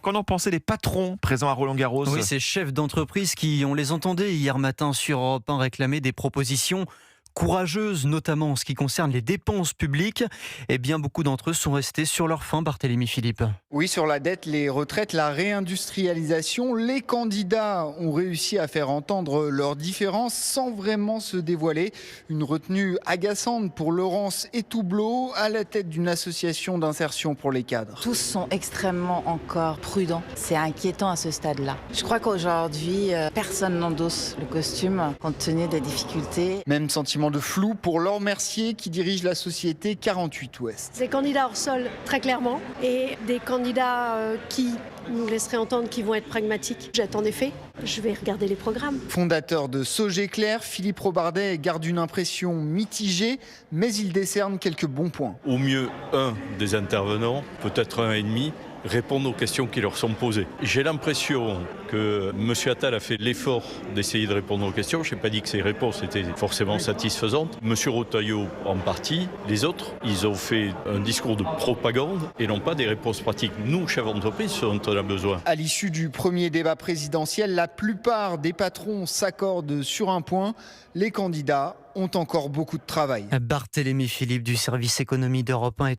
qu'en ont pensé les patrons présents à Roland-Garros? Oui, ces chefs d'entreprise qui, on les entendait hier matin sur Europe 1 réclamer des propositions courageuses, notamment en ce qui concerne les dépenses publiques. Eh bien, beaucoup d'entre eux sont restés sur leur faim, Barthélémy Philippe. Oui, sur la dette, les retraites, la réindustrialisation, les candidats ont réussi à faire entendre leurs différences sans vraiment se dévoiler. Une retenue agaçante pour Laurence Etoubleau, à la tête d'une association d'insertion pour les cadres. Tous sont extrêmement encore prudents. C'est inquiétant à ce stade-là. Je crois qu'aujourd'hui, personne n'endosse le costume compte tenu des difficultés. Même sentiment de flou pour Laure Mercier qui dirige la société 48 Ouest. Des candidats hors sol, très clairement, et des candidats qui nous laisseraient entendre qu'ils vont être pragmatiques. J'attends des faits, je vais regarder les programmes. Fondateur de Sogeclair, Philippe Robardet garde une impression mitigée, mais il décerne quelques bons points. Au mieux, un des intervenants, peut-être un et demi, répondent aux questions qui leur sont posées. J'ai l'impression que M. Attal a fait l'effort d'essayer de répondre aux questions. Je n'ai pas dit que ses réponses étaient forcément satisfaisantes. M. Retailleau en partie. Les autres, ils ont fait un discours de propagande et non pas des réponses pratiques. Nous, chefs d'entreprise, ce dont on a besoin. À l'issue du premier débat présidentiel, la plupart des patrons s'accordent sur un point. Les candidats ont encore beaucoup de travail. Barthélémy Philippe du service économie d'Europe 1.